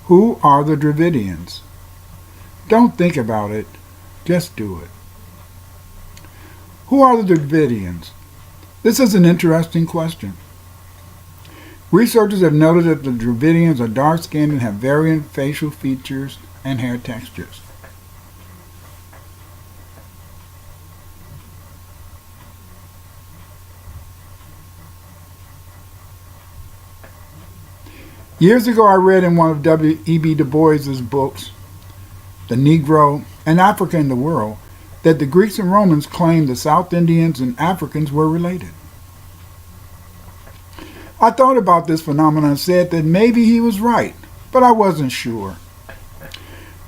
Who are the Dravidians? Don't think about it, just do it. Who are the Dravidians? This is an interesting question. Researchers have noted that the Dravidians are dark-skinned and have varying facial features and hair textures. Years ago, I read in one of W.E.B. Du Bois's books, The Negro and Africa in the World, that the Greeks and Romans claimed the South Indians and Africans were related. I thought about this phenomenon and said that maybe he was right, but I wasn't sure.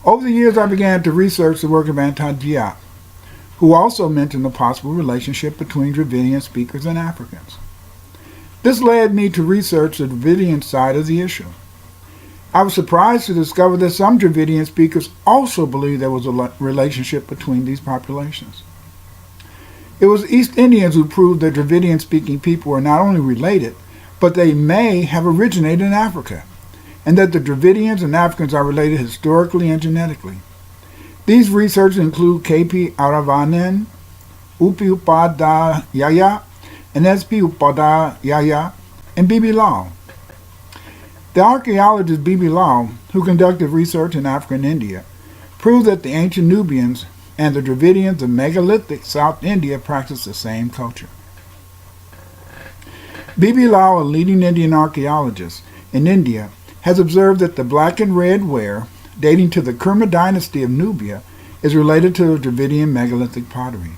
Over the years, I began to research the work of Anti-Diop, who also mentioned the possible relationship between Dravidian speakers and Africans. This led me to research the Dravidian side of the issue. I was surprised to discover that some Dravidian speakers also believed there was a relationship between these populations. It was East Indians who proved that Dravidian-speaking people were not only related, but they may have originated in Africa, and that the Dravidians and Africans are related historically and genetically. These researchers include K.P. Aravanen, Upi Upadhyaya, and S.P. Upadhyaya, and B.B. Lal. The archaeologist B.B. Lal, who conducted research in Africa and India, proved that the ancient Nubians and the Dravidians of megalithic South India practiced the same culture. B.B. Lal, a leading Indian archaeologist in India, has observed that the black and red ware, dating to the Kerma dynasty of Nubia, is related to the Dravidian megalithic pottery.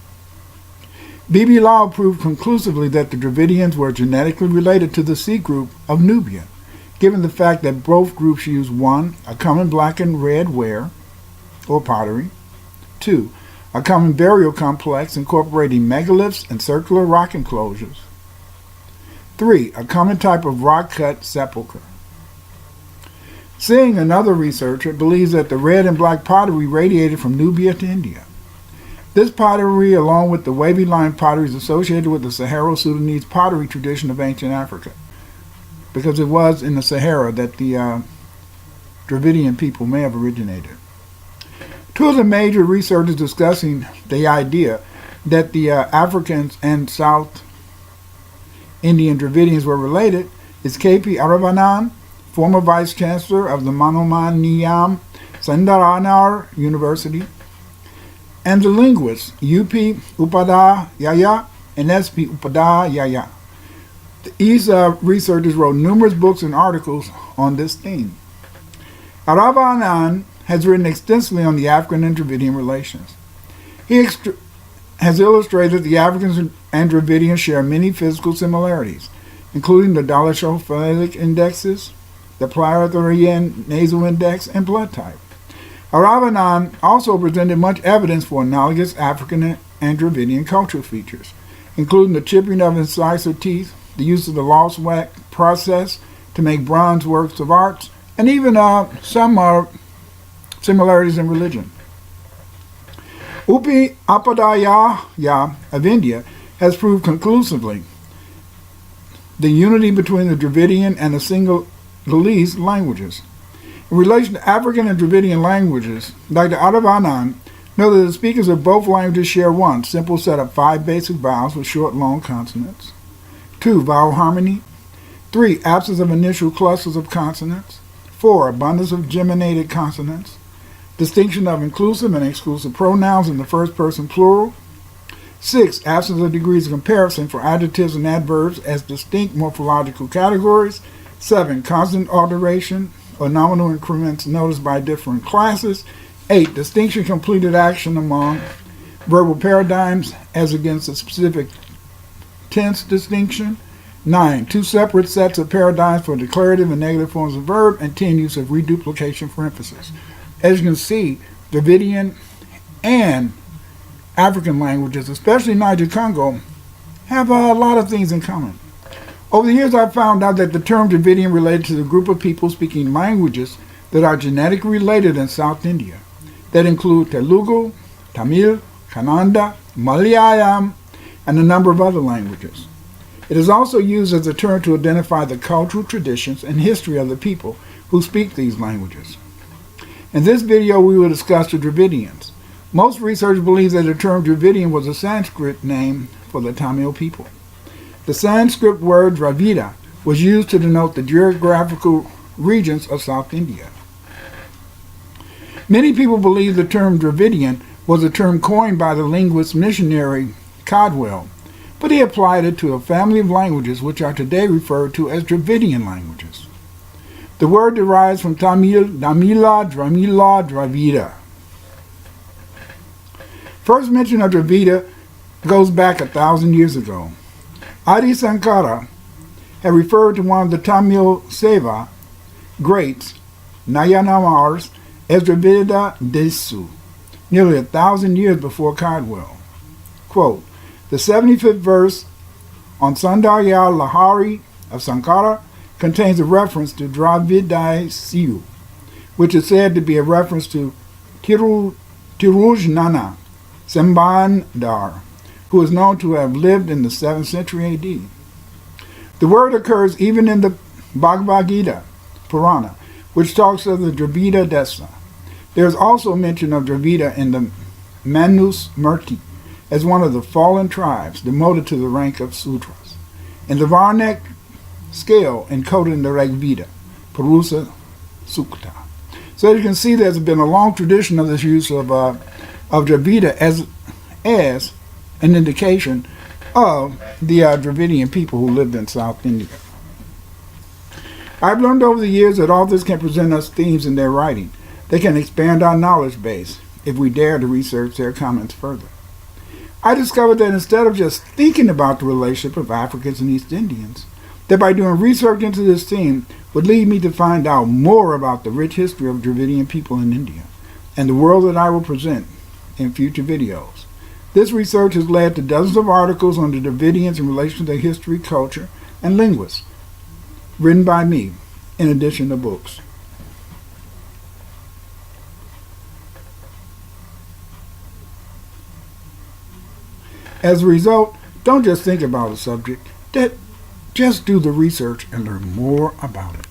B.B. Lal proved conclusively that the Dravidians were genetically related to the C group of Nubia, given the fact that both groups use 1. A common black and red ware, or pottery, 2. A common burial complex incorporating megaliths and circular rock enclosures, 3. A common type of rock-cut sepulchre. Singh, another researcher, believes that the red and black pottery radiated from Nubia to India. This pottery, along with the wavy line pottery, is associated with the Saharo-Sudanese pottery tradition of ancient Africa, because it was in the Sahara that the Dravidian people may have originated. Two of the major researchers discussing the idea that the Africans and South Indian Dravidians were related is K.P. Aravanan, former vice chancellor of the Manomaniyam Sundaranar University, and the linguists U.P. Upadhyaya and S.P. Upadhyaya. These researchers wrote numerous books and articles on this theme. Aravanan has written extensively on the African and Dravidian relations. He has illustrated the Africans and Dravidians share many physical similarities, including the dolichophilic indexes, the Pythagorean nasal index, and blood type. Aravanan also presented much evidence for analogous African and Dravidian cultural features, including the chipping of incisor teeth, the use of the lost wax process to make bronze works of art, and even some similarities in religion. Upi Upadhyaya of India has proved conclusively the unity between the Dravidian and the Sinhalese languages. In relation to African and Dravidian languages, Dr. Aravanan noted that the speakers of both languages share 1. Simple set of 5 basic vowels with short, long consonants, 2. Vowel harmony, 3. Absence of initial clusters of consonants, 4. Abundance of geminated consonants, distinction of inclusive and exclusive pronouns in the first person plural, 6. Absence of degrees of comparison for adjectives and adverbs as distinct morphological categories, 7. Constant alteration or nominal increments noticed by different classes, 8. Distinction completed action among verbal paradigms as against a specific tense distinction, 9. 2 separate sets of paradigms for declarative and negative forms of verb, and 10. Use of reduplication for emphasis. As you can see, Dravidian and African languages, especially Niger-Congo, have a lot of things in common. Over the years, I've found out that the term Dravidian related to the group of people speaking languages that are genetically related in South India, that include Telugu, Tamil, Kannada, Malayalam, and a number of other languages. It is also used as a term to identify the cultural traditions and history of the people, who speak these languages. In this video, we will discuss the Dravidians. Most researchers believe that the term Dravidian was a Sanskrit name for the Tamil people. The Sanskrit word Dravida was used to denote the geographical regions of South India. Many people believe the term Dravidian was a term coined by the linguist missionary Caldwell, but he applied it to a family of languages which are today referred to as Dravidian languages. The word derives from Tamil, Damila, Dramila, Dravida. First mention of Dravida goes back 1,000 years ago. Adi Sankara had referred to one of the Tamil Seva greats, Nayanamars, as Dravida Desu, nearly 1,000 years before Caldwell. Quote, the 75th verse on Sundarya Lahari of Sankara contains a reference to Dravidian, which is said to be a reference to Tirujnana Sembandar, who is known to have lived in the 7th century A.D. The word occurs even in the Bhagavad Gita Purana, which talks of the Dravida Desa. There is also mention of Dravida in the Manus Murti as one of the fallen tribes demoted to the rank of Sudras. In the Varnak scale encoded in the Rigveda, Purusa Sukta. So you can see there's been a long tradition of this use of Dravida as an indication of the Dravidian people who lived in South India. I've learned over the years that authors can present us themes in their writing. They can expand our knowledge base if we dare to research their comments further. I discovered that instead of just thinking about the relationship of Africans and East Indians, that by doing research into this theme would lead me to find out more about the rich history of Dravidian people in India and the world that I will present in future videos. This research has led to dozens of articles on the Dravidians in relation to their history, culture, and linguists, written by me, in addition to books. As a result, don't just think about a subject, just do the research and learn more about it.